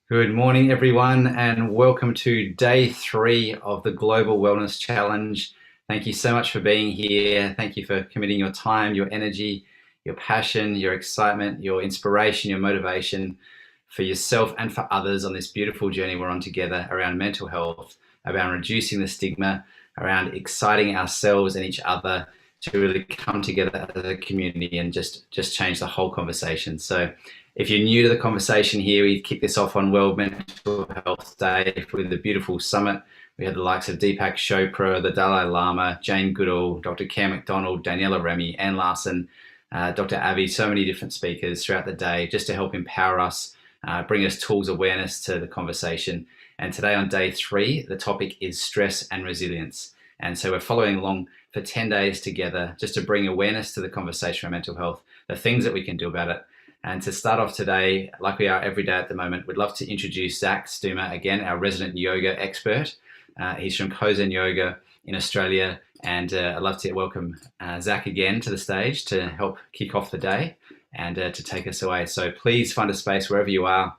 Good morning, everyone, and welcome to day 3 of the Global Wellness Challenge. Thank you so much for being here. Thank you for committing your time, your energy, your passion, your excitement, your inspiration, your motivation for yourself and for others on this beautiful journey we're on together around mental health, around reducing the stigma, around exciting ourselves and each other to really come together as a community and just change the whole conversation. So if you're new to the conversation here, we kick this off on World Mental Health Day with the beautiful summit. We had the likes of Deepak Chopra, the Dalai Lama, Jane Goodall, Dr. Cam McDonald, Daniela Remy, Anne Larson, Dr. Avi, so many different speakers throughout the day just to help empower us, bring us tools awareness to the conversation. And today on day 3, the topic is stress and resilience. And so we're following along for 10 days together just to bring awareness to the conversation around mental health, the things that we can do about it. And to start off today, like we are every day at the moment, we'd love to introduce Zach Stuma again, our resident yoga expert. He's from Kozen Yoga in Australia, and I'd love to welcome Zach again to the stage to help kick off the day and to take us away. So please find a space wherever you are,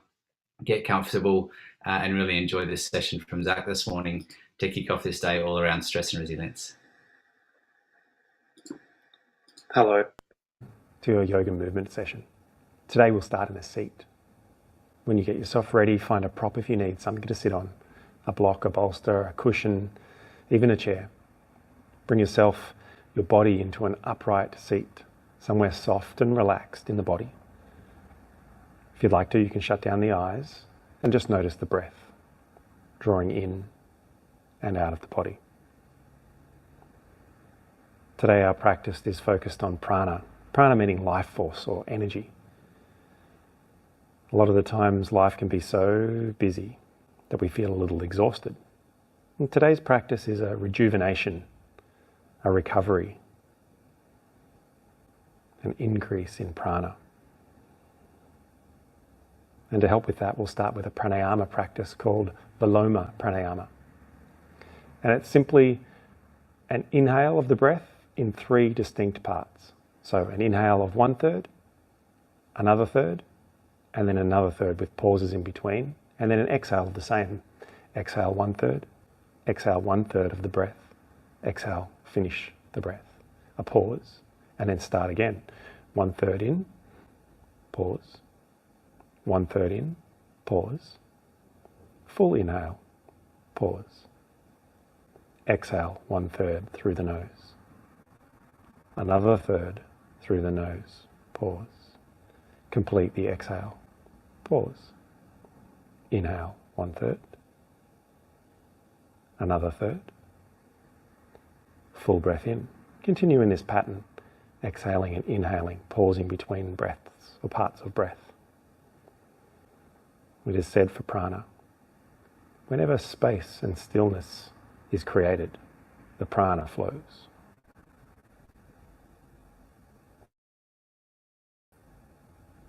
get comfortable, and really enjoy this session from Zach this morning to kick off this day all around stress and resilience. Hello to your yoga movement session. Today we'll start in a seat. When you get yourself ready, find a prop if you need, something to sit on, a block, a bolster, a cushion, even a chair. Bring your body into an upright seat, somewhere soft and relaxed in the body. If you'd like to, you can shut down the eyes and just notice the breath, drawing in and out of the body. Today our practice is focused on prana. Prana meaning life force or energy. A lot of the times life can be so busy that we feel a little exhausted. And today's practice is a rejuvenation, a recovery, an increase in prana. And to help with that, we'll start with a pranayama practice called Viloma Pranayama. And it's simply an inhale of the breath in 3 distinct parts. So an inhale of 1/3, another third, and then another third with pauses in between, and then an exhale of the same. Exhale 1/3, exhale 1/3 of the breath, exhale, finish the breath. A pause, and then start again. 1/3 in, pause. 1/3 in, pause. Full inhale, pause. Exhale 1/3 through the nose. Another third through the nose, pause. Complete the exhale. Pause. Inhale 1/3. Another third. Full breath in. Continue in this pattern, exhaling and inhaling, pausing between breaths or parts of breath. It is said for prana, whenever space and stillness is created, the prana flows.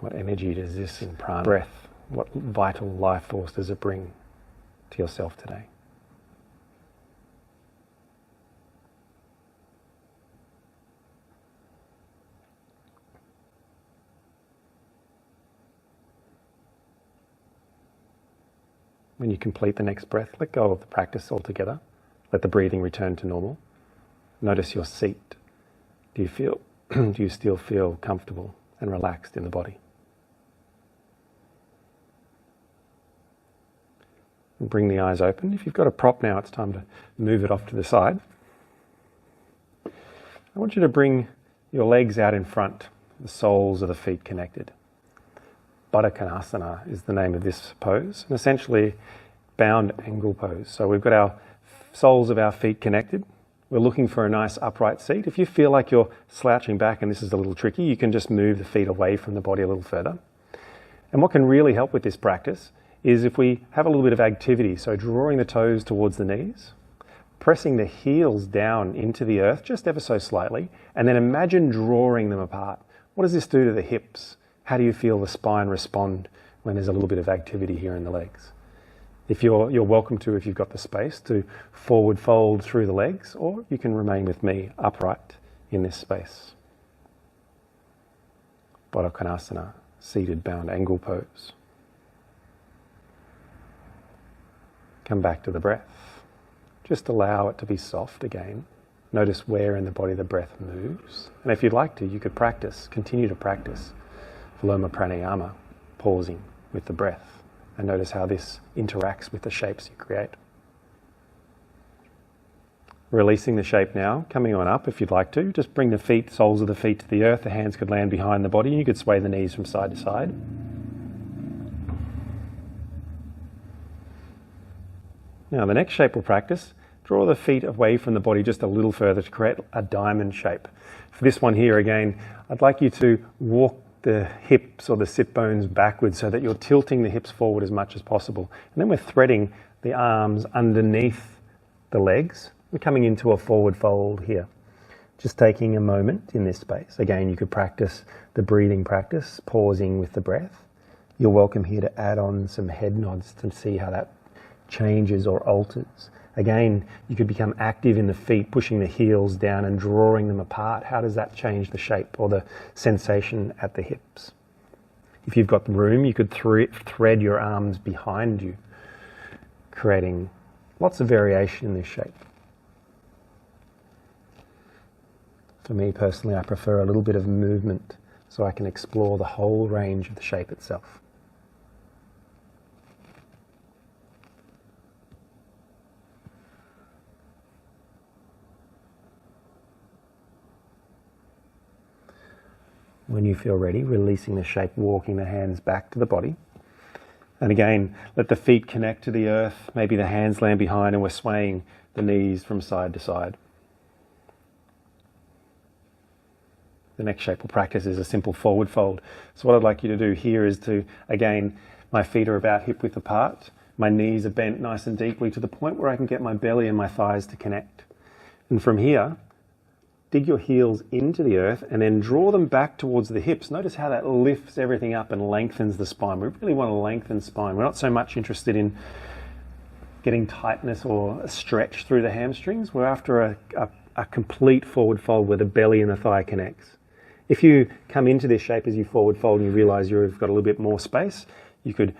What energy does this in prana, breath, what vital life force does it bring to yourself today? When you complete the next breath, let go of the practice altogether. Let the breathing return to normal. Notice your seat. Do you still feel comfortable and relaxed in the body? And bring the eyes open. If you've got a prop now, it's time to move it off to the side. I want you to bring your legs out in front, the soles of the feet connected. Baddha Konasana is the name of this pose, and essentially bound angle pose. So we've got our soles of our feet connected. We're looking for a nice upright seat. If you feel like you're slouching back and this is a little tricky, you can just move the feet away from the body a little further. And what can really help with this practice is if we have a little bit of activity, so drawing the toes towards the knees, pressing the heels down into the earth just ever so slightly, and then imagine drawing them apart. What does this do to the hips? How do you feel the spine respond when there's a little bit of activity here in the legs? If you're welcome to, if you've got the space, to forward fold through the legs, or you can remain with me upright in this space. Baddha Konasana, seated bound angle pose. Come back to the breath. Just allow it to be soft again. Notice where in the body the breath moves. And if you'd like to, you could continue to practice Viloma Pranayama, pausing with the breath. And notice how this interacts with the shapes you create. Releasing the shape now, coming on up if you'd like to. Just bring the feet, soles of the feet to the earth. The hands could land behind the body. You could sway the knees from side to side. Now the next shape we'll practice, draw the feet away from the body just a little further to create a diamond shape. For this one here again, I'd like you to walk the hips or the sit bones backwards so that you're tilting the hips forward as much as possible. And then we're threading the arms underneath the legs. We're coming into a forward fold here. Just taking a moment in this space. Again, you could practice the breathing practice, pausing with the breath. You're welcome here to add on some head nods to see how that changes or alters. Again, you could become active in the feet, pushing the heels down and drawing them apart. How does that change the shape or the sensation at the hips? If you've got the room, you could thread your arms behind you, creating lots of variation in this shape. For me personally, I prefer a little bit of movement so I can explore the whole range of the shape itself. When you feel ready, releasing the shape, walking the hands back to the body. And again, let the feet connect to the earth. Maybe the hands land behind and we're swaying the knees from side to side. The next shape we'll practice is a simple forward fold. So what I'd like you to do here is to, again, my feet are about hip width apart. My knees are bent nice and deeply to the point where I can get my belly and my thighs to connect. And from here, dig your heels into the earth and then draw them back towards the hips. Notice how that lifts everything up and lengthens the spine. We really want to lengthen spine. We're not so much interested in getting tightness or a stretch through the hamstrings. We're after a complete forward fold where the belly and the thigh connects. If you come into this shape as you forward fold and you realize you've got a little bit more space, you could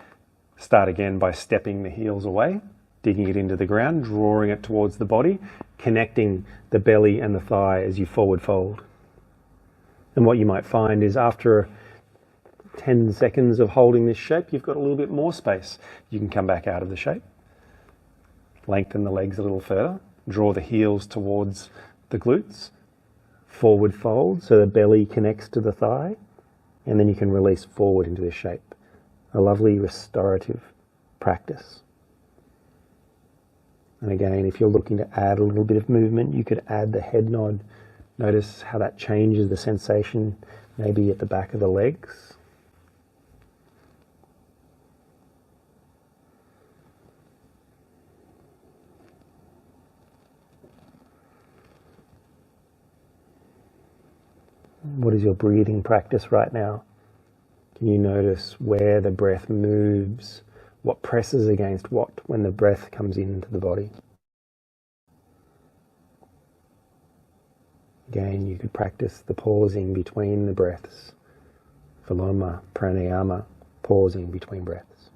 start again by stepping the heels away, digging it into the ground, drawing it towards the body, connecting the belly and the thigh as you forward fold. And what you might find is after 10 seconds of holding this shape, you've got a little bit more space. You can come back out of the shape, lengthen the legs a little further, draw the heels towards the glutes, forward fold so the belly connects to the thigh, and then you can release forward into this shape. A lovely restorative practice. And again, if you're looking to add a little bit of movement, you could add the head nod. Notice how that changes the sensation, maybe at the back of the legs. What is your breathing practice right now? Can you notice where the breath moves? What presses against what when the breath comes into the body? Again, you could practice the pausing between the breaths. Viloma Pranayama, pausing between breaths.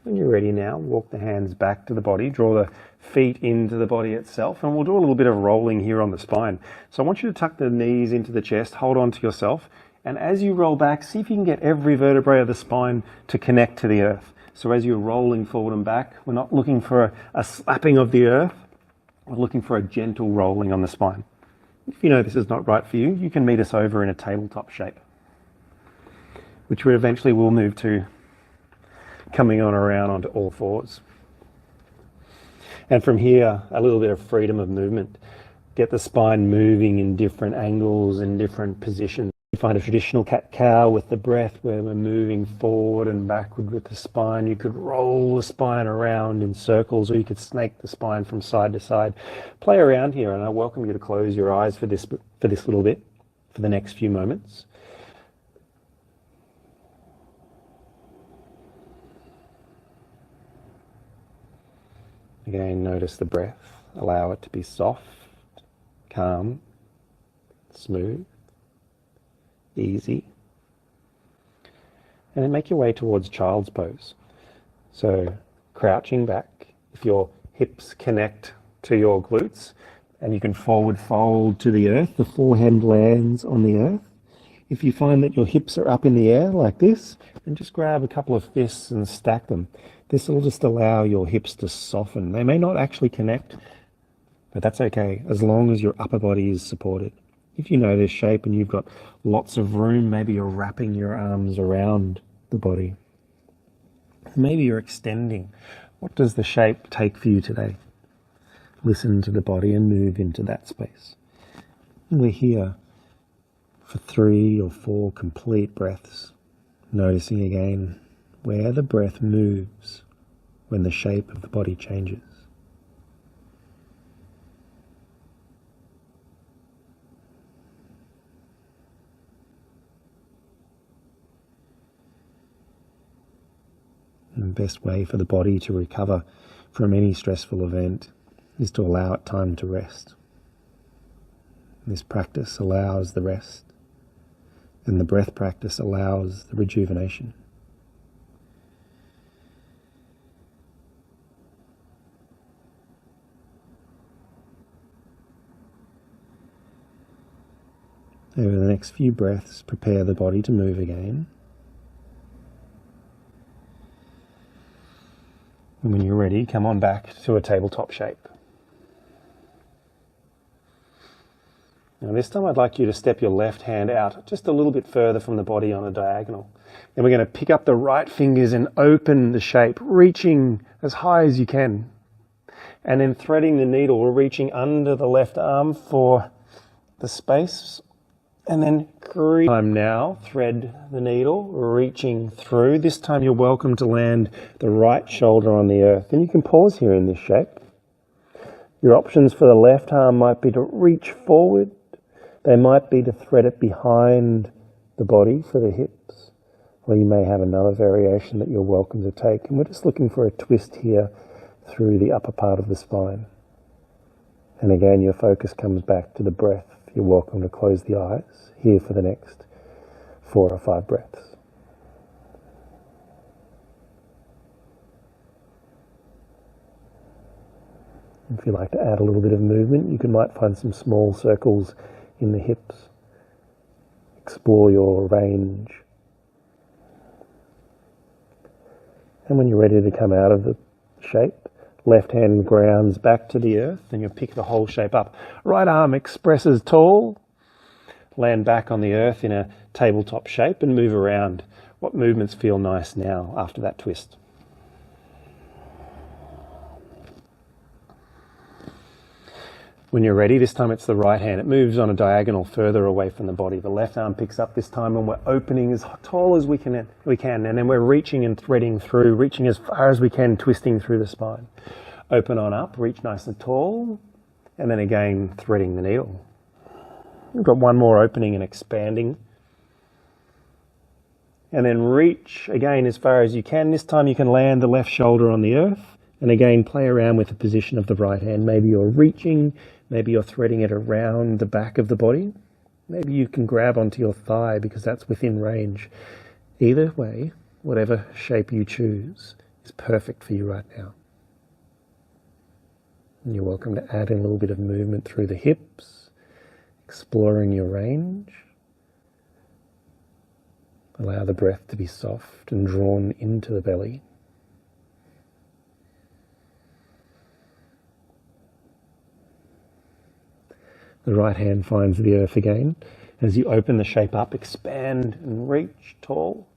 When you're ready now, walk the hands back to the body, draw the feet into the body itself, and we'll do a little bit of rolling here on the spine. So I want you to tuck the knees into the chest, hold on to yourself, and as you roll back, see if you can get every vertebrae of the spine to connect to the earth. So as you're rolling forward and back, we're not looking for a slapping of the earth, we're looking for a gentle rolling on the spine. If you know this is not right for you, you can meet us over in a tabletop shape, which we eventually will move to coming on around onto all fours. And from here, a little bit of freedom of movement. Get the spine moving in different angles and different positions. You find a traditional cat-cow with the breath where we're moving forward and backward with the spine. You could roll the spine around in circles, or you could snake the spine from side to side. Play around here, and I welcome you to close your eyes for this little bit, for the next few moments. Again, notice the breath. Allow it to be soft, calm, smooth, easy. and then make your way towards child's pose. So crouching back, if your hips connect to your glutes and you can forward fold to the earth, the forehead lands on the earth. If you find that your hips are up in the air like this, then just grab a couple of fists and stack them. This will just allow your hips to soften. They may not actually connect, but that's okay, as long as your upper body is supported. If you know this shape and you've got lots of room, maybe you're wrapping your arms around the body. Maybe you're extending. What does the shape take for you today? Listen to the body and move into that space. And we're here for 3 or 4 complete breaths, noticing again where the breath moves when the shape of the body changes. And the best way for the body to recover from any stressful event is to allow it time to rest. This practice allows the rest, and the breath practice allows the rejuvenation. Over the next few breaths, prepare the body to move again. And when you're ready, come on back to a tabletop shape. Now this time I'd like you to step your left hand out just a little bit further from the body on a diagonal. Then we're going to pick up the right fingers and open the shape, reaching as high as you can. And then threading the needle, we're reaching under the left arm for the space. And then time now, thread the needle, reaching through. This time you're welcome to land the right shoulder on the earth. And you can pause here in this shape. Your options for the left arm might be to reach forward. They might be to thread it behind the body for the hips. Or you may have another variation that you're welcome to take. And we're just looking for a twist here through the upper part of the spine. And again, your focus comes back to the breath. You're welcome to close the eyes here for the next 4 or 5 breaths. If you like to add a little bit of movement, you might find some small circles in the hips. Explore your range. And when you're ready to come out of the shape, left hand grounds back to the earth, and you'll pick the whole shape up. Right arm expresses tall. Land back on the earth in a tabletop shape and move around. What movements feel nice now after that twist? When you're ready, this time it's the right hand. It moves on a diagonal further away from the body. The left arm picks up this time and we're opening as tall as we can. And then we're reaching and threading through, reaching as far as we can, twisting through the spine. Open on up, reach nice and tall, and then again threading the needle. We've got one more opening and expanding. And then reach again as far as you can. This time you can land the left shoulder on the earth. And again, play around with the position of the right hand. Maybe you're reaching, maybe you're threading it around the back of the body. Maybe you can grab onto your thigh because that's within range. Either way, whatever shape you choose is perfect for you right now. And you're welcome to add in a little bit of movement through the hips, exploring your range. Allow the breath to be soft and drawn into the belly. The right hand finds the earth again. As you open the shape up, expand and reach tall.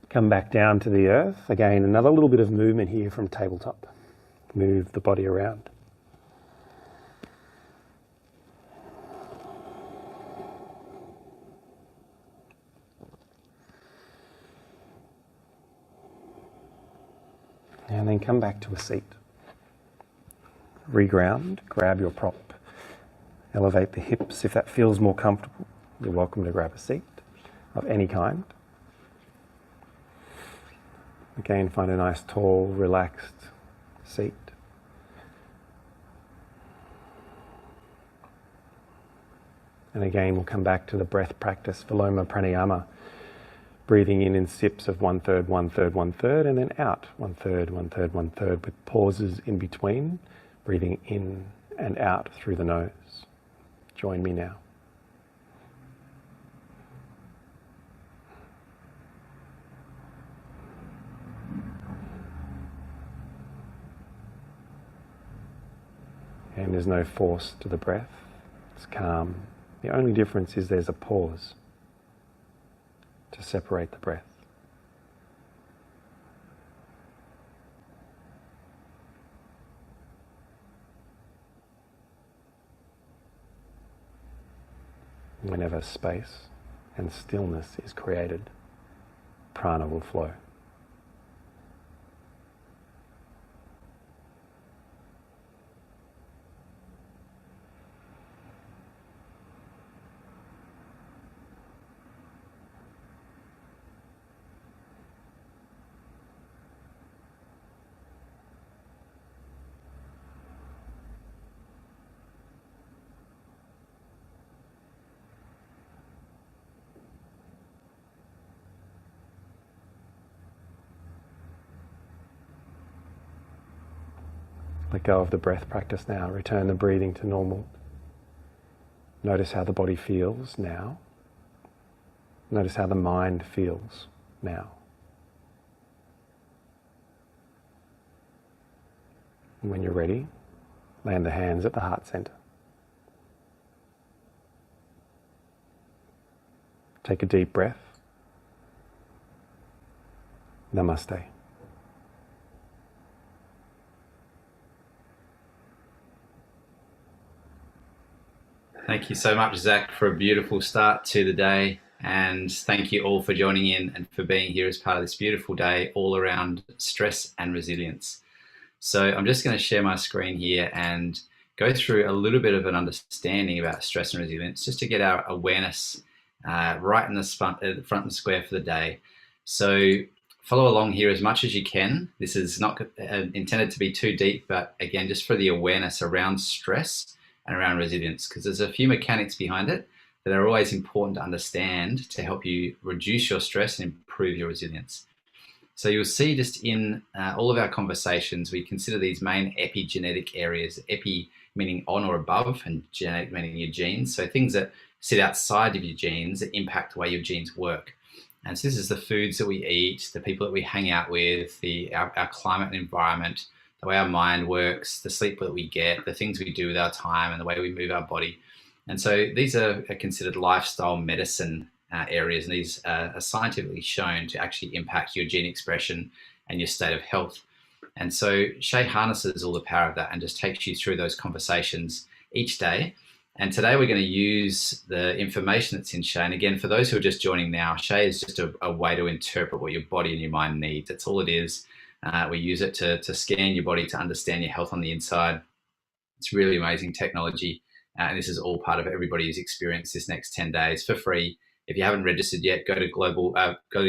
Come back down to the earth. Again, another little bit of movement here from tabletop. Move the body around. And then come back to a seat. Reground, grab your prop. Elevate the hips if that feels more comfortable. You're welcome to grab a seat of any kind. Again, find a nice, tall, relaxed seat. And again, we'll come back to the breath practice, Viloma Pranayama. breathing in sips of 1/3, 1/3, 1/3, and then out 1/3, 1/3, 1/3, with pauses in between, breathing in and out through the nose. Join me now. And there's no force to the breath. It's calm. The only difference is there's a pause to separate the breath. Whenever space and stillness is created, prana will flow. Let go of the breath practice now. Return the breathing to normal. Notice how the body feels now. Notice how the mind feels now. And when you're ready, land the hands at the heart center. Take a deep breath. Namaste. Thank you so much, Zach, for a beautiful start to the day. And thank you all for joining in and for being here as part of this beautiful day all around stress and resilience. So I'm just going to share my screen here and go through a little bit of an understanding about stress and resilience, just to get our awareness right in the front and square for the day. So follow along here as much as you can. This is not intended to be too deep, but again, just for the awareness around stress and around resilience, because there's a few mechanics behind it that are always important to understand to help you reduce your stress and improve your resilience. So you'll see just in all of our conversations, we consider these main epigenetic areas, epi meaning on or above, and genetic meaning your genes. So things that sit outside of your genes that impact the way your genes work. And so this is the foods that we eat, the people that we hang out with, our climate and environment, the way our mind works, the sleep that we get, the things we do with our time, and the way we move our body. And so these are considered lifestyle medicine areas, and these are scientifically shown to actually impact your gene expression and your state of health. And so Shay harnesses all the power of that and just takes you through those conversations each day. And today we're going to use the information that's in Shay. And again, for those who are just joining now, Shay is just a way to interpret what your body and your mind need. That's all it is. We use it to scan your body to understand your health on the inside. It's really amazing technology. And this is all part of everybody's experience this next 10 days for free. If you haven't registered yet, go to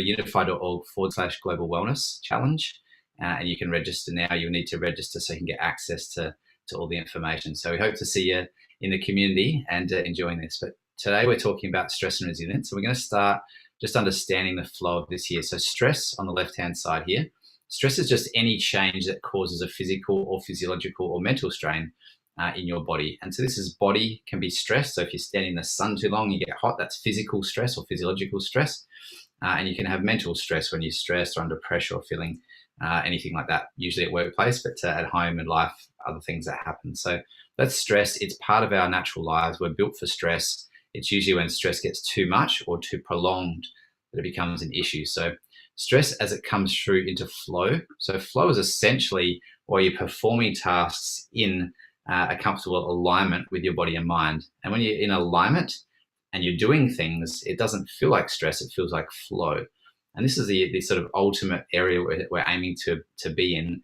unify.org/global wellness challenge. And you can register now. You'll need to register so you can get access to all the information. So we hope to see you in the community and enjoying this. But today we're talking about stress and resilience. So we're going to start just understanding the flow of this here. So stress on the left-hand side here. Stress is just any change that causes a physical or physiological or mental strain in your body. And so this is body can be stressed. So if you're standing in the sun too long, you get hot, that's physical stress or physiological stress. And you can have mental stress when you're stressed or under pressure or feeling anything like that, usually at workplace, but at home and life, other things that happen. So that's stress. It's part of our natural lives. We're built for stress. It's usually when stress gets too much or too prolonged that it becomes an issue. So stress as it comes through into flow. So flow is essentially where you're performing tasks in a comfortable alignment with your body and mind. And when you're in alignment and you're doing things, it doesn't feel like stress, it feels like flow. And this is the sort of ultimate area we're aiming to be in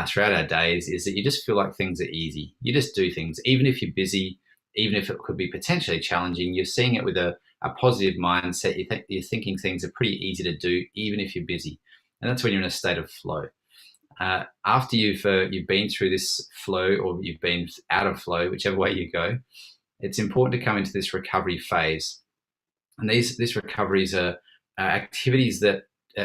throughout our days, is that you just feel like things are easy. You just do things, even if you're busy, even if it could be potentially challenging, you're seeing it with a positive mindset. You're thinking things are pretty easy to do, even if you're busy. And that's when you're in a state of flow. After you've been through this flow, or you've been out of flow, whichever way you go, it's important to come into this recovery phase. And these recoveries are activities that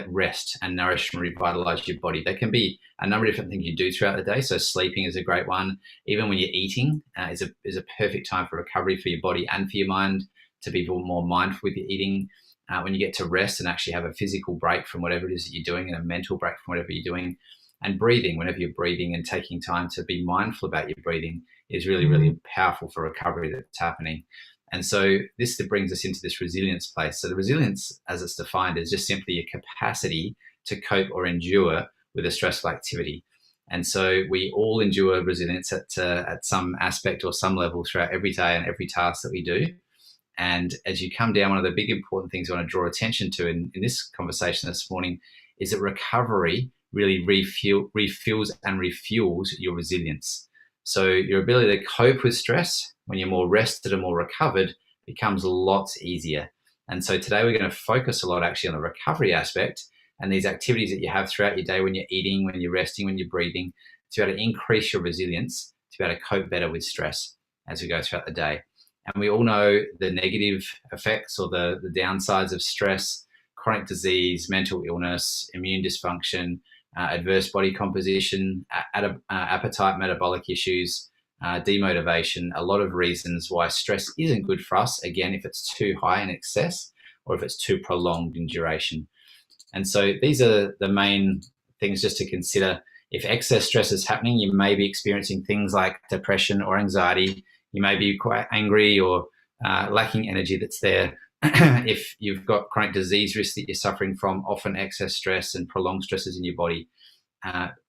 rest and nourish and revitalize your body. There can be a number of different things you do throughout the day. So sleeping is a great one. Even when you're eating is a perfect time for recovery for your body and for your mind, to be more mindful with your eating. When you get to rest and actually have a physical break from whatever it is that you're doing, and a mental break from whatever you're doing, and breathing, whenever you're breathing and taking time to be mindful about your breathing is really, really powerful for recovery that's happening. And so this brings us into this resilience place. So the resilience, as it's defined, is just simply your capacity to cope or endure with a stressful activity. And so we all endure resilience at some aspect or some level throughout every day and every task that we do. And as you come down, one of the big important things I want to draw attention to in this conversation this morning is that recovery really refills and refuels your resilience. So your ability to cope with stress when you're more rested and more recovered becomes lots easier. And so today we're going to focus a lot actually on the recovery aspect and these activities that you have throughout your day when you're eating, when you're resting, when you're breathing, to be able to increase your resilience, to be able to cope better with stress as we go throughout the day. And we all know the negative effects or the downsides of stress: chronic disease, mental illness, immune dysfunction, adverse body composition, appetite, metabolic issues, demotivation, a lot of reasons why stress isn't good for us, again, if it's too high in excess or if it's too prolonged in duration. And so these are the main things just to consider. If excess stress is happening, you may be experiencing things like depression or anxiety. You may be quite angry or lacking energy that's there. If you've got chronic disease risk that you're suffering from, often excess stress and prolonged stresses in your body,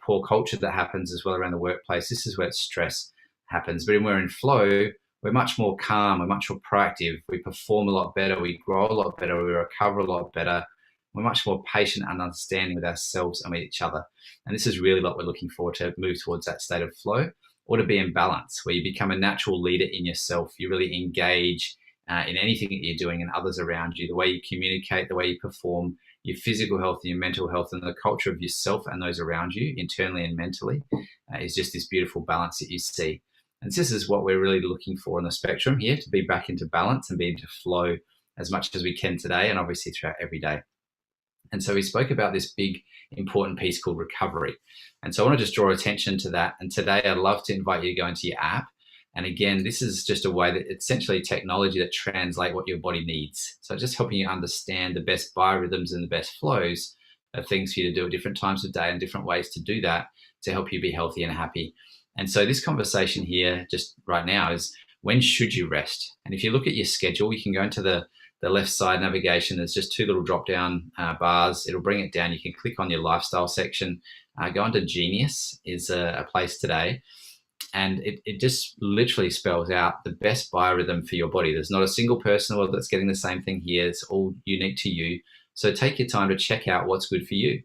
poor culture that happens as well around the workplace, this is where stress happens. But when we're in flow, we're much more calm, we're much more proactive, we perform a lot better, we grow a lot better, we recover a lot better, we're much more patient and understanding with ourselves and with each other. And this is really what we're looking for, to move towards that state of flow, or to be in balance, where you become a natural leader in yourself. You really engage in anything that you're doing and others around you, the way you communicate, the way you perform, your physical health and your mental health, and the culture of yourself and those around you, internally and mentally, is just this beautiful balance that you see. And this is what we're really looking for on the spectrum here, to be back into balance and be into flow as much as we can today, and obviously throughout every day. And so we spoke about this big, important piece called recovery. And so I want to just draw attention to that. And today I'd love to invite you to go into your app. And again, this is just a way that essentially technology that translate what your body needs. So just helping you understand the best biorhythms and the best flows of things for you to do at different times of day and different ways to do that to help you be healthy and happy. And so this conversation here just right now is, when should you rest? And if you look at your schedule, you can go into the left side navigation. There's just two little drop down bars. It'll bring it down. You can click on your lifestyle section. Go into Genius is a place today. And it just literally spells out the best biorhythm for your body. There's not a single person that's getting the same thing here. It's all unique to you. So take your time to check out what's good for you.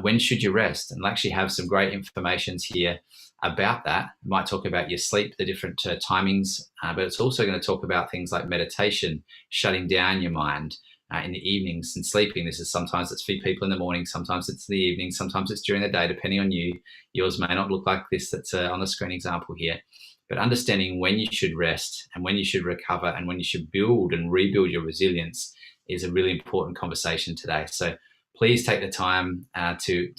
When should you rest? And we'll actually have some great informations here about that. We might talk about your sleep, the different timings, but it's also going to talk about things like meditation, shutting down your mind in the evenings, and sleeping. This is sometimes it's for people in the morning, sometimes it's the evening, sometimes it's during the day, depending on you. Yours may not look like this that's on the screen example here. But understanding when you should rest and when you should recover and when you should build and rebuild your resilience is a really important conversation today. So please take the time to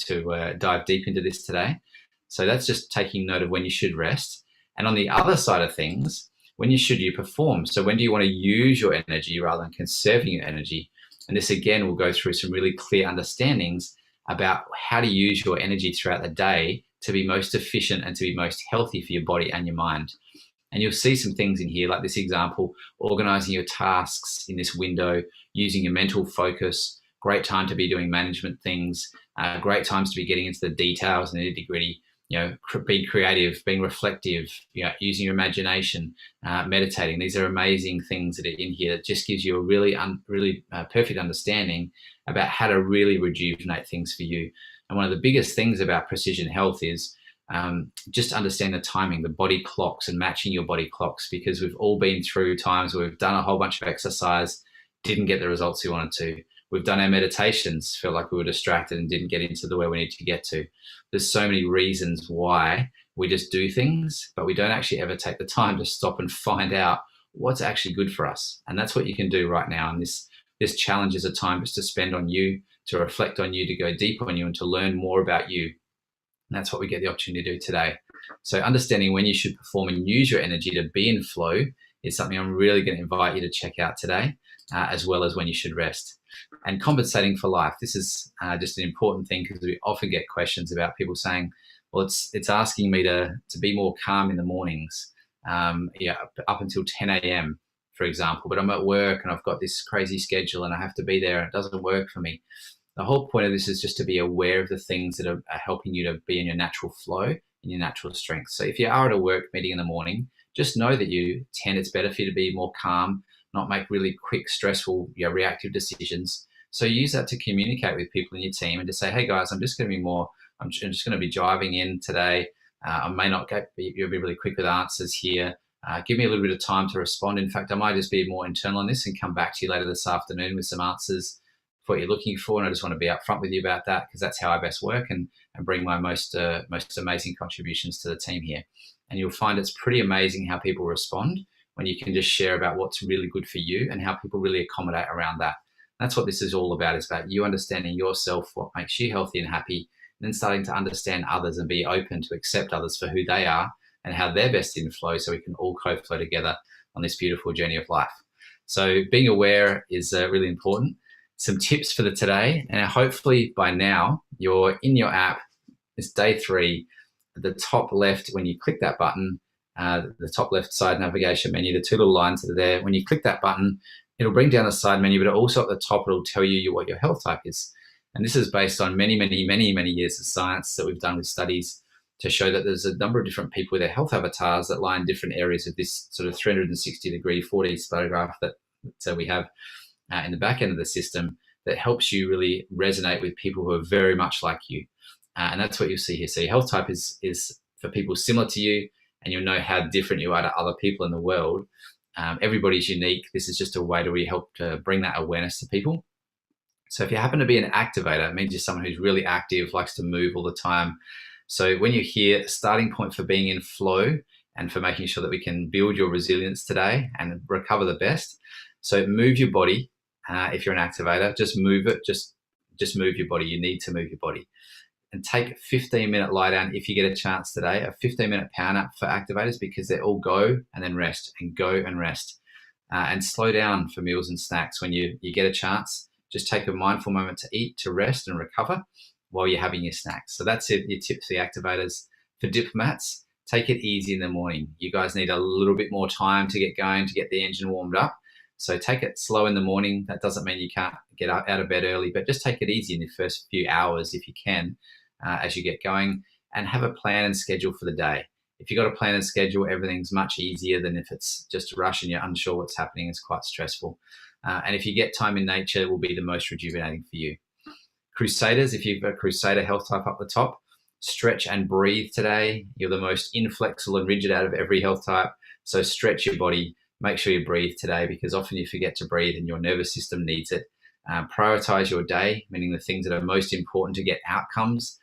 dive deep into this today. So that's just taking note of when you should rest. And on the other side of things, when should you perform? So when do you want to use your energy rather than conserving your energy? And this again will go through some really clear understandings about how to use your energy throughout the day to be most efficient and to be most healthy for your body and your mind. And you'll see some things in here, like this example, organizing your tasks in this window, using your mental focus, great time to be doing management things, great times to be getting into the details and the nitty-gritty. Being creative, being reflective, using your imagination, meditating. These are amazing things that are in here that just gives you a really perfect understanding about how to really rejuvenate things for you. And one of the biggest things about precision health is just understand the timing, the body clocks, and matching your body clocks, because we've all been through times where we've done a whole bunch of exercise, didn't get the results we wanted to. We've done our meditations, felt like we were distracted and didn't get into where we need to get to. There's so many reasons why we just do things, but we don't actually ever take the time to stop and find out what's actually good for us. And that's what you can do right now in this this challenge is a time just to spend on you, to reflect on you, to go deep on you, and to learn more about you. And that's what we get the opportunity to do today. So understanding when you should perform and use your energy to be in flow is something I'm really going to invite you to check out today, as well as when you should rest. And compensating for life. This is just an important thing, because we often get questions about people saying, well, it's asking me to be more calm in the mornings, up until 10 a.m., for example, but I'm at work and I've got this crazy schedule and I have to be there and it doesn't work for me. The whole point of this is just to be aware of the things that are helping you to be in your natural flow, in your natural strength. So if you are at a work meeting in the morning, just know that it's better for you to be more calm, not make really quick, stressful, reactive decisions. So use that to communicate with people in your team and to say, hey guys, I'm just going to be driving in today. I may not you'll be really quick with answers here. Give me a little bit of time to respond. In fact, I might just be more internal on this and come back to you later this afternoon with some answers for what you're looking for. And I just want to be upfront with you about that, because that's how I best work and bring my most amazing contributions to the team here. And you'll find it's pretty amazing how people respond when you can just share about what's really good for you and how people really accommodate around that. That's what this is all about. It's about you understanding yourself, what makes you healthy and happy, and then starting to understand others and be open to accept others for who they are and how they're best in flow, so we can all co-flow together on this beautiful journey of life. So being aware is really important. Some tips for the today, and hopefully by now you're in your app. It's day 3. At the top left, when you click that button, the top left side navigation menu, the 2 little lines that are there, when you click that button, it'll bring down the side menu, but also at the top, it'll tell you what your health type is. And this is based on many, many, many, many years of science that we've done with studies to show that there's a number of different people with their health avatars that lie in different areas of this sort of 360-degree 4D photograph that we have in the back end of the system, that helps you really resonate with people who are very much like you. And that's what you'll see here. So your health type is for people similar to you, and you'll know how different you are to other people in the world. Everybody's unique. This is just a way to really help to bring that awareness to people. So if you happen to be an activator, it means you're someone who's really active, likes to move all the time. So when you're here, starting point for being in flow and for making sure that we can build your resilience today and recover the best. So move your body. If you're an activator, just move it. Just move your body. You need to move your body. And take a 15-minute lie down if you get a chance today, a 15-minute power nap for activators, because they all go and then rest and go and rest. And slow down for meals and snacks when you get a chance. Just take a mindful moment to eat, to rest and recover while you're having your snacks. So that's it, your tips for the activators. For diplomats, take it easy in the morning. You guys need a little bit more time to get going, to get the engine warmed up. So take it slow in the morning. That doesn't mean you can't get out of bed early, but just take it easy in the first few hours if you can, as you get going, and have a plan and schedule for the day. If you've got a plan and schedule, everything's much easier than if it's just a rush and you're unsure what's happening. It's quite stressful. And if you get time in nature, it will be the most rejuvenating for you. Crusaders, if you've got a Crusader health type up the top, stretch and breathe today. You're the most inflexible and rigid out of every health type. So stretch your body. Make sure you breathe today, because often you forget to breathe and your nervous system needs it. Prioritize your day, meaning the things that are most important to get outcomes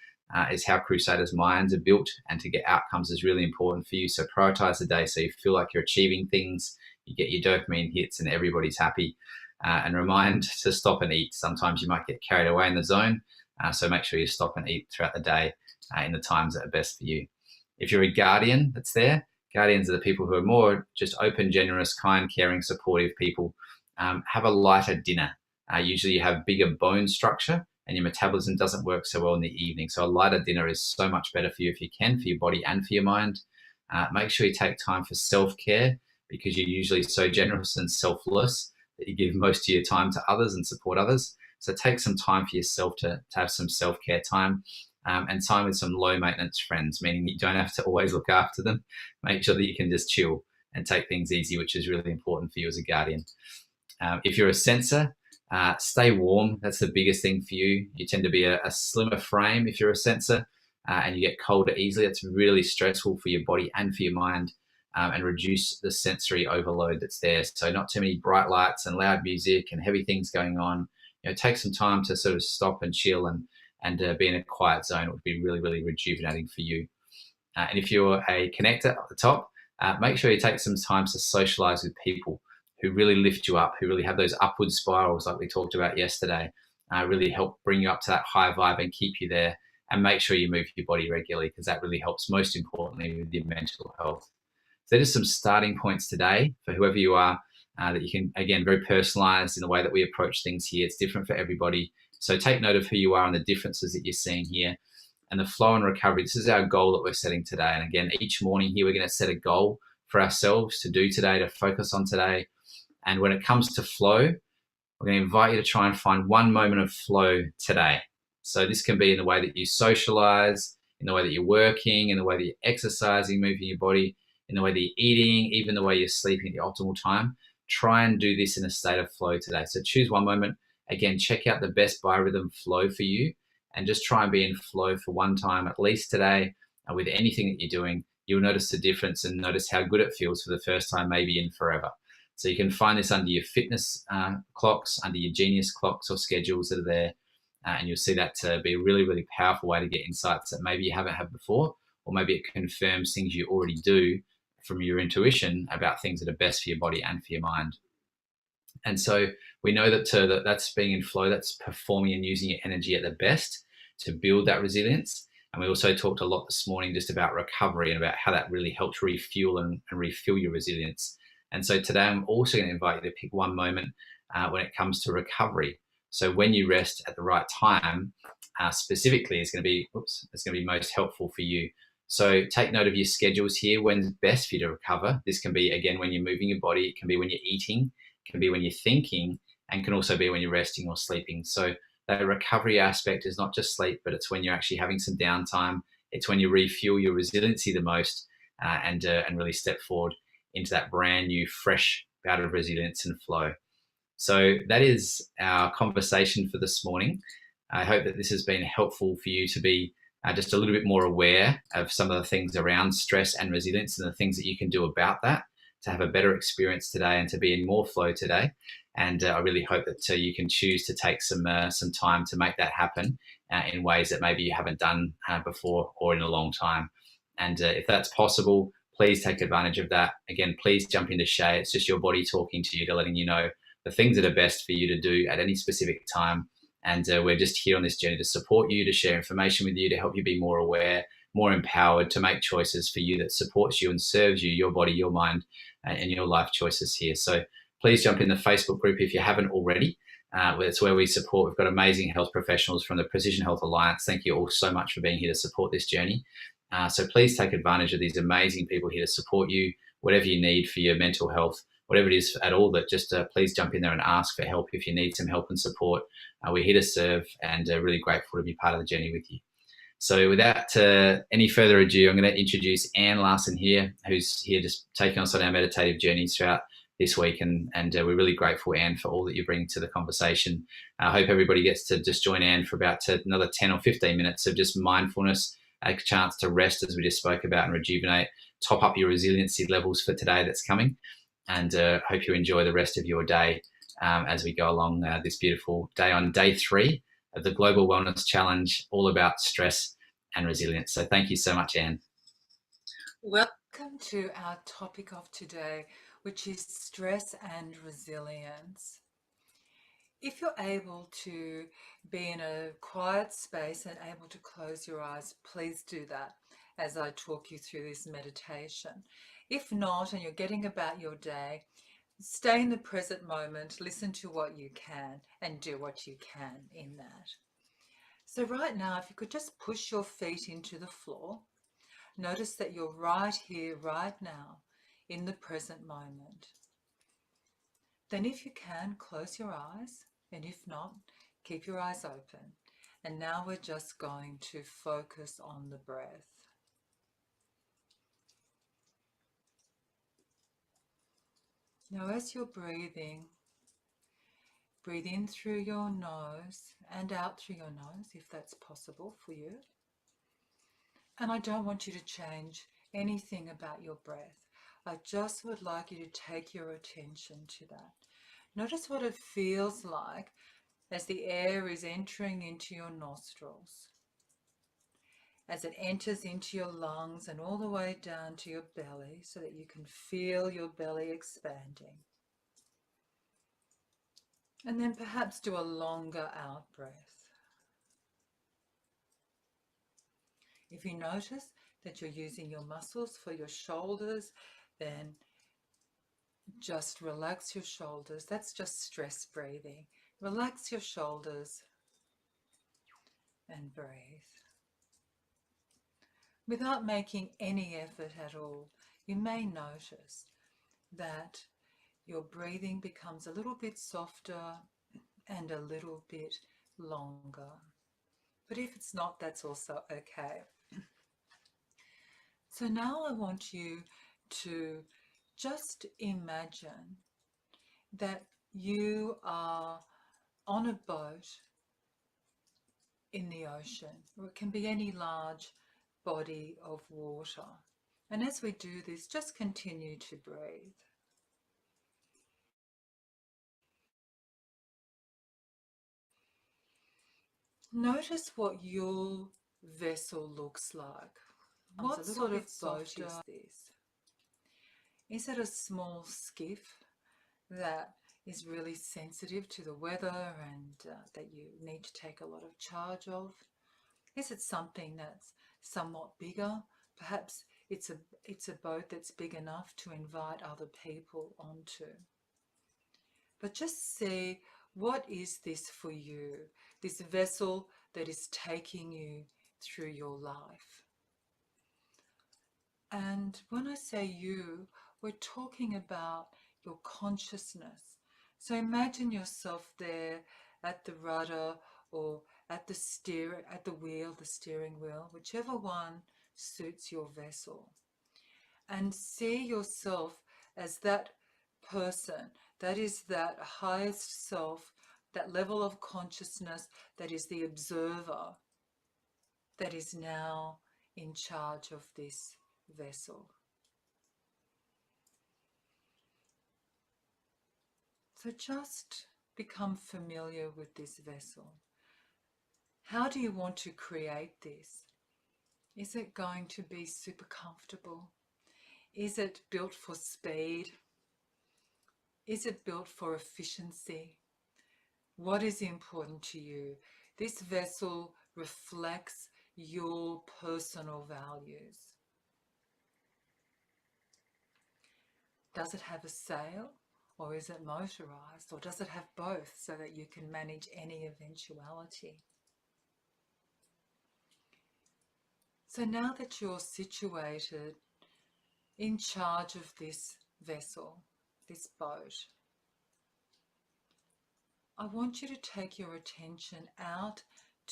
is how Crusaders' minds are built, and to get outcomes is really important for you. So prioritize the day so you feel like you're achieving things, you get your dopamine hits and everybody's happy. And remind to stop and eat. Sometimes you might get carried away in the zone, so make sure you stop and eat throughout the day in the times that are best for you. If you're a guardian that's there, guardians are the people who are more just open, generous, kind, caring, supportive people. Have a lighter dinner. Usually you have bigger bone structure and your metabolism doesn't work so well in the evening. So a lighter dinner is so much better for you if you can, for your body and for your mind. Make sure you take time for self-care, because you're usually so generous and selfless that you give most of your time to others and support others. So take some time for yourself to have some self-care time, and time with some low maintenance friends, meaning you don't have to always look after them. Make sure that you can just chill and take things easy, which is really important for you as a guardian. If you're a sensor, stay warm. That's the biggest thing for you. You tend to be a slimmer frame if you're a sensor, and you get colder easily. It's really stressful for your body and for your mind. And reduce the sensory overload that's there. So not too many bright lights and loud music and heavy things going on. Take some time to sort of stop and chill and be in a quiet zone. It would be really, really rejuvenating for you. And if you're a connector at the top, make sure you take some time to socialize with people who really lift you up, who really have those upward spirals like we talked about yesterday, really help bring you up to that high vibe and keep you there. And make sure you move your body regularly, because that really helps, most importantly, with your mental health. So there's some starting points today for whoever you are, that you can, again, very personalized in the way that we approach things here. It's different for everybody. So take note of who you are and the differences that you're seeing here. And the flow and recovery, this is our goal that we're setting today. And again, each morning here, we're going to set a goal for ourselves to do today, to focus on today. And when it comes to flow, we're going to invite you to try and find one moment of flow today. So this can be in the way that you socialize, in the way that you're working, in the way that you're exercising, moving your body, in the way that you're eating, even the way you're sleeping at the optimal time. Try and do this in a state of flow today. So choose one moment. Again, check out the best biorhythm flow for you, and just try and be in flow for one time at least today. And with anything that you're doing, you'll notice the difference and notice how good it feels for the first time, maybe in forever. So you can find this under your fitness clocks, under your Genius clocks or schedules that are there. And you'll see that to be a really, really powerful way to get insights that maybe you haven't had before, or maybe it confirms things you already do from your intuition about things that are best for your body and for your mind. And so we know that that's being in flow, that's performing and using your energy at the best to build that resilience. And we also talked a lot this morning just about recovery and about how that really helps refuel and refill your resilience. And so today I'm also going to invite you to pick one moment when it comes to recovery. So when you rest at the right time, specifically, it's going to be most helpful for you. So take note of your schedules here. When's best for you to recover? This can be, again, when you're moving your body. It can be when you're eating. It can be when you're thinking, and can also be when you're resting or sleeping. So that recovery aspect is not just sleep, but it's when you're actually having some downtime. It's when you refuel your resiliency the most, and really step forward into that brand new, fresh bout of resilience and flow. So that is our conversation for this morning. I hope that this has been helpful for you to be just a little bit more aware of some of the things around stress and resilience and the things that you can do about that to have a better experience today and to be in more flow today. And I really hope that you can choose to take some time to make that happen in ways that maybe you haven't done before or in a long time. And if that's possible, please take advantage of that. Again, please jump into Shay. It's just your body talking to you, to letting you know the things that are best for you to do at any specific time. And we're just here on this journey to support you, to share information with you, to help you be more aware, more empowered, to make choices for you that supports you and serves you, your body, your mind, and your life choices here. So please jump in the Facebook group if you haven't already. It's where we support. We've got amazing health professionals from the Precision Health Alliance. Thank you all so much for being here to support this journey. So please take advantage of these amazing people here to support you, whatever you need for your mental health, whatever it is at all, that just please jump in there and ask for help if you need some help and support. We're here to serve, and really grateful to be part of the journey with you. So without any further ado, I'm going to introduce Anne Larson here, who's here just taking us on our meditative journeys throughout this week. And we're really grateful, Anne, for all that you bring to the conversation. I hope everybody gets to just join Anne for about another 10 or 15 minutes of just mindfulness, a chance to rest, as we just spoke about, and rejuvenate, top up your resiliency levels for today that's coming. And hope you enjoy the rest of your day as we go along this beautiful day on day 3 of the Global Wellness Challenge, all about stress and resilience. So thank you so much, Anne. Welcome to our topic of today, which is stress and resilience. If you're able to be in a quiet space and able to close your eyes, please do that as I talk you through this meditation. If not, and you're getting about your day, stay in the present moment, listen to what you can, and do what you can in that. So right now, if you could just push your feet into the floor, notice that you're right here, right now, in the present moment. Then if you can, close your eyes, and if not, keep your eyes open. And now we're just going to focus on the breath. Now as you're breathing, breathe in through your nose and out through your nose, if that's possible for you. And I don't want you to change anything about your breath. I just would like you to take your attention to that. Notice what it feels like as the air is entering into your nostrils, as it enters into your lungs and all the way down to your belly, so that you can feel your belly expanding. And then perhaps do a longer out breath. If you notice that you're using your muscles for your shoulders, then just relax your shoulders. That's just stress breathing. Relax your shoulders and breathe. Without making any effort at all, you may notice that your breathing becomes a little bit softer and a little bit longer. But if it's not, that's also okay. So now I want you to just imagine that you are on a boat in the ocean, or it can be any large body of water. And as we do this, just continue to breathe. Notice what your vessel looks like. What sort of boat is this? Is it a small skiff that is really sensitive to the weather and that you need to take a lot of charge of? Is it something that's somewhat bigger? Perhaps it's a boat that's big enough to invite other people onto. But just see, what is this for you? This vessel that is taking you through your life. And when I say you, we're talking about your consciousness. So imagine yourself there at the rudder or at the steering wheel, whichever one suits your vessel. And see yourself as that person, that is that highest self, that level of consciousness that is the observer, that is now in charge of this vessel. So just become familiar with this vessel. How do you want to create this? Is it going to be super comfortable? Is it built for speed? Is it built for efficiency? What is important to you? This vessel reflects your personal values. Does it have a sail, or is it motorized, or does it have both so that you can manage any eventuality? So now that you're situated in charge of this vessel, this boat, I want you to take your attention out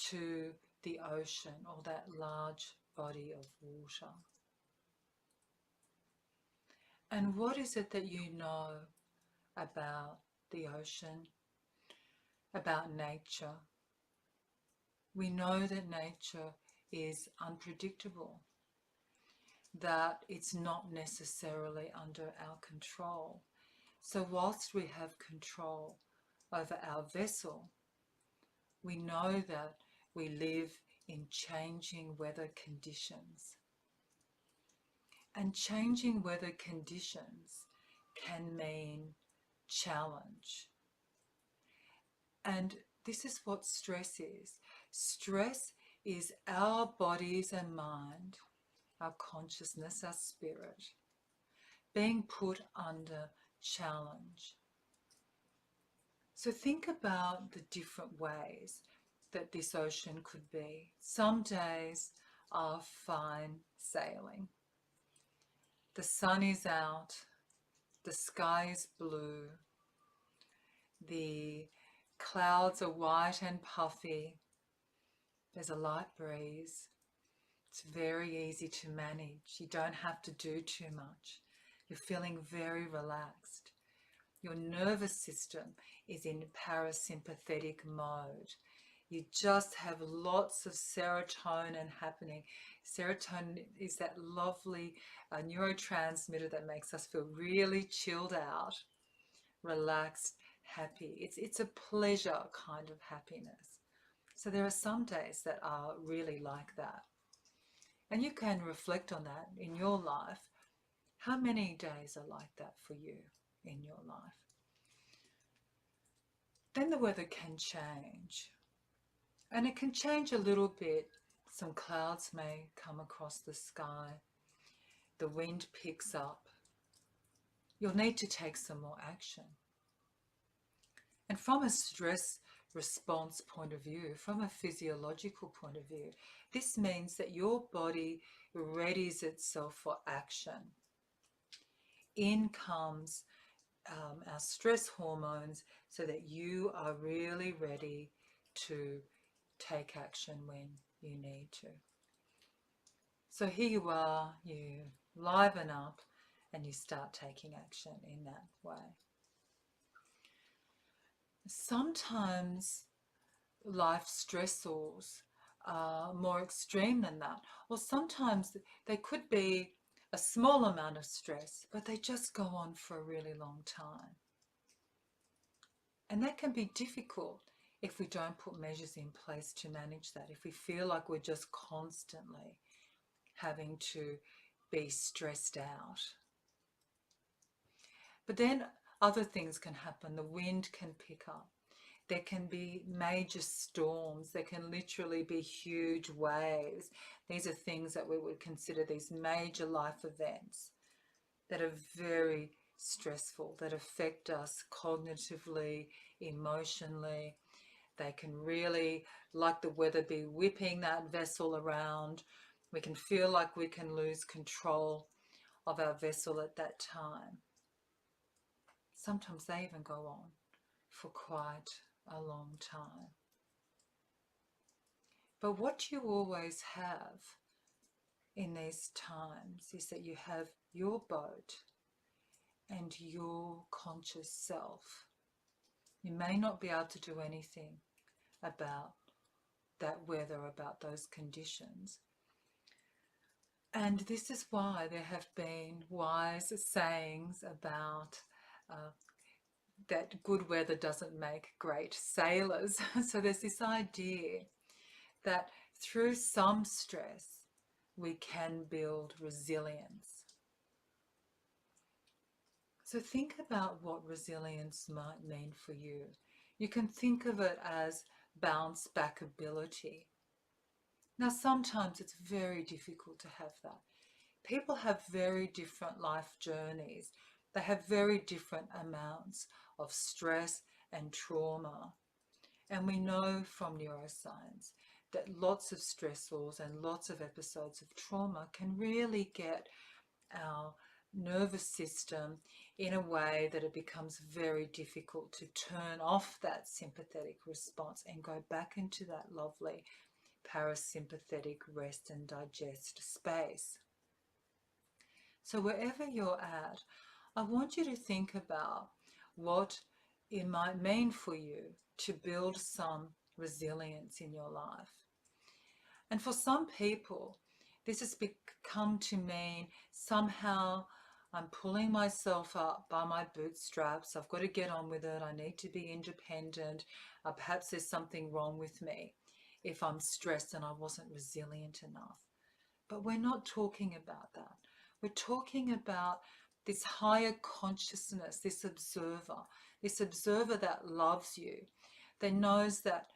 to the ocean, or that large body of water. And what is it that you know about the ocean, about nature? We know that nature is unpredictable, that it's not necessarily under our control. So whilst we have control over our vessel, we know that we live in changing weather conditions. And changing weather conditions can mean challenge. And this is what stress is. Stress is our bodies and mind, our consciousness, our spirit, being put under challenge. So think about the different ways that this ocean could be. Some days are fine sailing. The sun is out, the sky is blue, the clouds are white and puffy, there's a light breeze. It's very easy to manage. You don't have to do too much. You're feeling very relaxed. Your nervous system is in parasympathetic mode. You just have lots of serotonin happening. Serotonin is that lovely neurotransmitter that makes us feel really chilled out, relaxed, happy. It's a pleasure kind of happiness. So there are some days that are really like that. And you can reflect on that in your life. How many days are like that for you in your life? then the weather can change. And it can change a little bit. Some clouds may come across the sky. The wind picks up. You'll need to take some more action. And from a stress response point of view, from a physiological point of view, this means that your body readies itself for action. In comes our stress hormones so that you are really ready to take action when you need to. So here you are, you liven up and you start taking action in that way. Sometimes life stressors are more extreme than that, or sometimes they could be a small amount of stress, but they just go on for a really long time. And that can be difficult if we don't put measures in place to manage that, if we feel like we're just constantly having to be stressed out. But then other things can happen. The wind can pick up. There can be major storms. There can literally be huge waves. These are things that we would consider these major life events that are very stressful, that affect us cognitively, emotionally. They can really, like the weather, be whipping that vessel around. We can feel like we can lose control of our vessel at that time. Sometimes they even go on for quite a long time. But what you always have in these times is that you have your boat and your conscious self. You may not be able to do anything about that weather, about those conditions. And this is why there have been wise sayings about that good weather doesn't make great sailors. So there's this idea that through some stress, we can build resilience. So think about what resilience might mean for you. You can think of it as bounce back ability. Now, sometimes it's very difficult to have that. People have very different life journeys. They have very different amounts of stress and trauma. And we know from neuroscience that lots of stressors and lots of episodes of trauma can really get our nervous system in a way that it becomes very difficult to turn off that sympathetic response and go back into that lovely parasympathetic rest and digest space. So wherever you're at, I want you to think about what it might mean for you to build some resilience in your life. And for some people, this has become to mean somehow I'm pulling myself up by my bootstraps. I've got to get on with it. I need to be independent. Perhaps there's something wrong with me if I'm stressed and I wasn't resilient enough. But we're not talking about that. We're talking about this higher consciousness, this observer that loves you, that knows that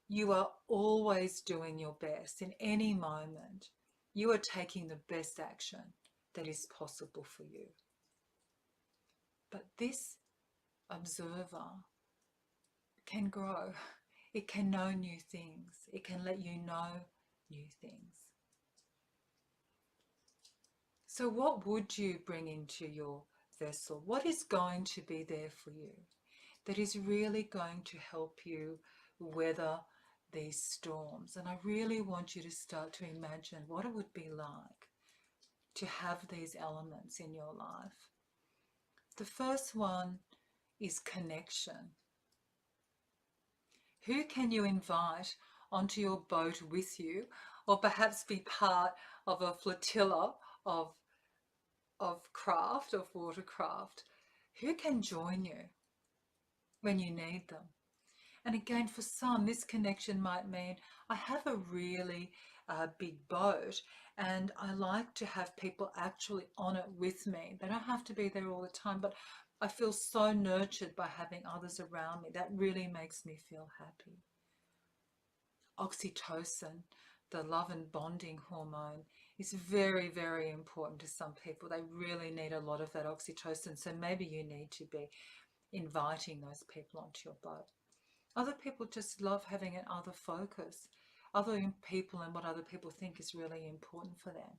you are always doing your best in any moment. You are taking the best action that is possible for you. But this observer can grow. It can know new things. It can let you know new things. So what would you bring into your vessel? What is going to be there for you that is really going to help you weather these storms? And I really want you to start to imagine what it would be like to have these elements in your life. The first one is connection. Who can you invite onto your boat with you, or perhaps be part of a flotilla of watercraft? Who can join you when you need them? And again, for some, this connection might mean I have a really a big boat, and I like to have people actually on it with me. They don't have to be there all the time, but I feel so nurtured by having others around me. That really makes me feel happy. Oxytocin, the love and bonding hormone, is very, very important to some people. They really need a lot of that oxytocin. So maybe you need to be inviting those people onto your boat. Other people just love having an other focus. Other people and what other people think is really important for them.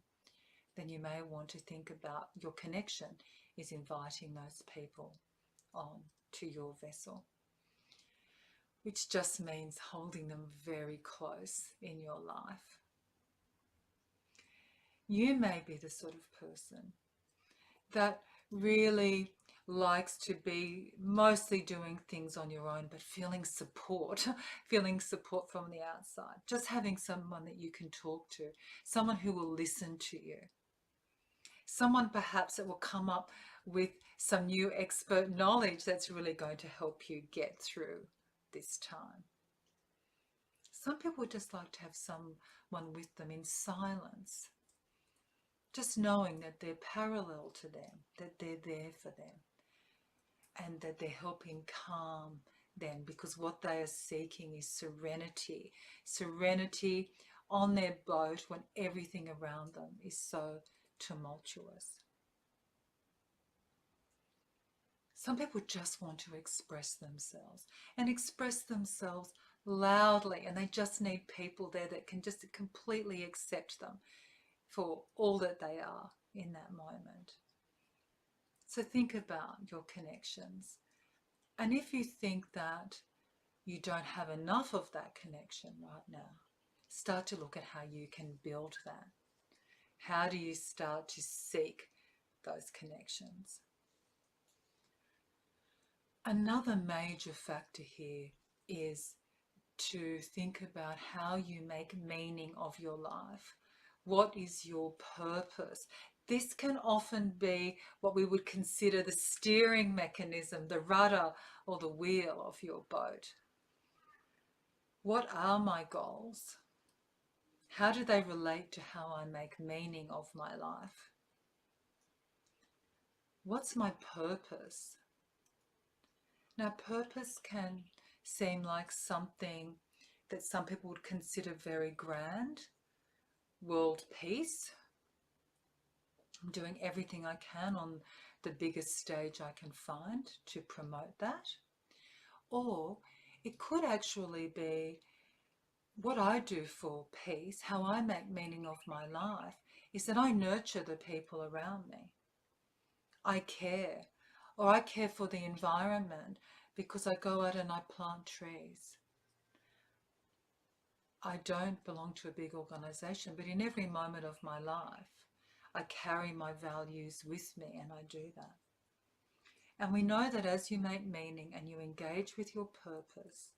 Then you may want to think about your connection is inviting those people on to your vessel, which just means holding them very close in your life. You may be the sort of person that really likes to be mostly doing things on your own, but feeling support, feeling support from the outside, just having someone that you can talk to, someone who will listen to you, someone perhaps that will come up with some new expert knowledge that's really going to help you get through this time. Some people just like to have someone with them in silence, just knowing that they're parallel to them, that they're there for them, and that they're helping calm them, because what they are seeking is serenity. Serenity on their boat when everything around them is so tumultuous. Some people just want to express themselves and express themselves loudly, and they just need people there that can just completely accept them for all that they are in that moment. So think about your connections. And if you think that you don't have enough of that connection right now, start to look at how you can build that. How do you start to seek those connections? Another major factor here is to think about how you make meaning of your life. What is your purpose? This can often be what we would consider the steering mechanism, the rudder or the wheel of your boat. What are my goals? How do they relate to how I make meaning of my life? What's my purpose? Now, purpose can seem like something that some people would consider very grand. World peace. I'm doing everything I can on the biggest stage I can find to promote that. Or it could actually be what I do for peace, how I make meaning of my life, is that I nurture the people around me. I care, or I care for the environment because I go out and I plant trees. I don't belong to a big organization, but in every moment of my life, I carry my values with me, and I do that. And we know that as you make meaning and you engage with your purpose,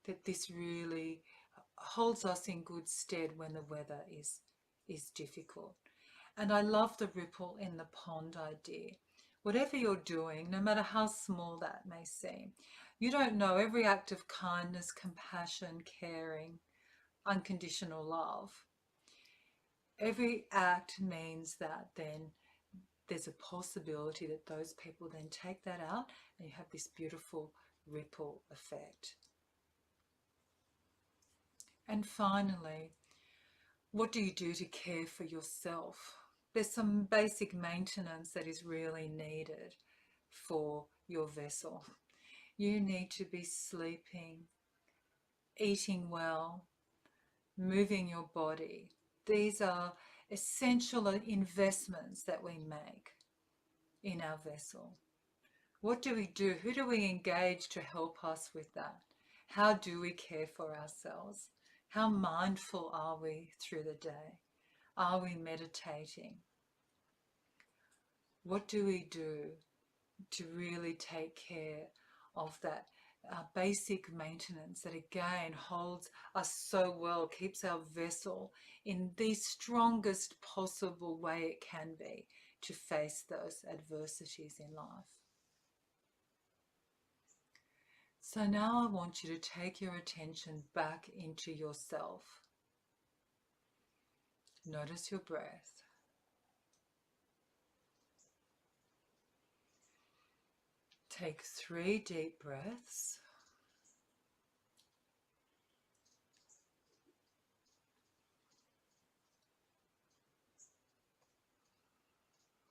that this really holds us in good stead when the weather is difficult. And I love the ripple in the pond idea. Whatever you're doing, no matter how small that may seem, you don't know, every act of kindness, compassion, caring, unconditional love, every act means that then there's a possibility that those people then take that out and you have this beautiful ripple effect. And finally, what do you do to care for yourself? There's some basic maintenance that is really needed for your vessel. You need to be sleeping, eating well, moving your body. These are essential investments that we make in our vessel. What do we do? Who do we engage to help us with that? How do we care for ourselves? How mindful are we through the day? Are we meditating? What do we do to really take care of that basic maintenance that again holds us so well, keeps our vessel in the strongest possible way it can be to face those adversities in life? So now I want you to take your attention back into yourself. Notice your breath. Take 3 deep breaths.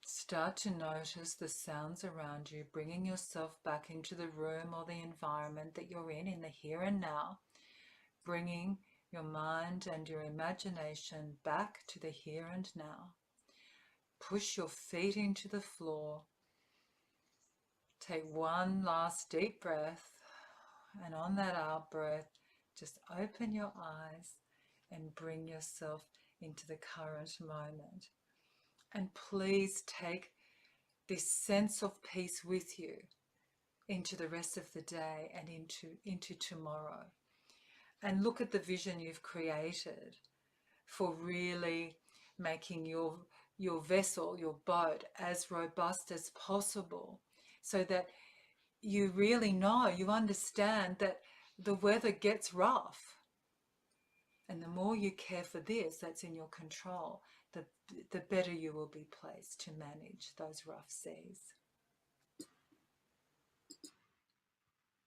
Start to notice the sounds around you, bringing yourself back into the room or the environment that you're in the here and now, bringing your mind and your imagination back to the here and now. Push your feet into the floor. Take one last deep breath, and on that out breath, just open your eyes and bring yourself into the current moment. And please take this sense of peace with you into the rest of the day and into tomorrow. And look at the vision you've created for really making your vessel, your boat, as robust as possible, so that you really know, you understand that the weather gets rough. And the more you care for this, that's in your control, the better you will be placed to manage those rough seas.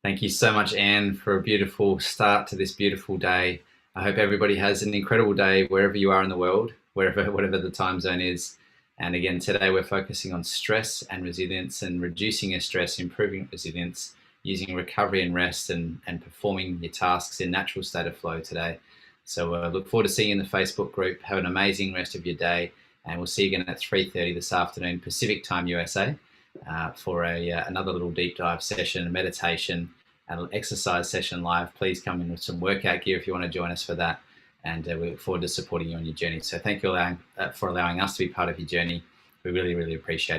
Thank you so much, Anne, for a beautiful start to this beautiful day. I hope everybody has an incredible day wherever you are in the world, whatever the time zone is. And again, today we're focusing on stress and resilience and reducing your stress, improving resilience, using recovery and rest and performing your tasks in natural state of flow today. So I look forward to seeing you in the Facebook group. Have an amazing rest of your day. And we'll see you again at 3:30 this afternoon, Pacific Time, USA, for another little deep dive session, a meditation, and an exercise session live. Please come in with some workout gear if you want to join us for that. And we look forward to supporting you on your journey. So thank you for allowing us to be part of your journey. We really, really appreciate it.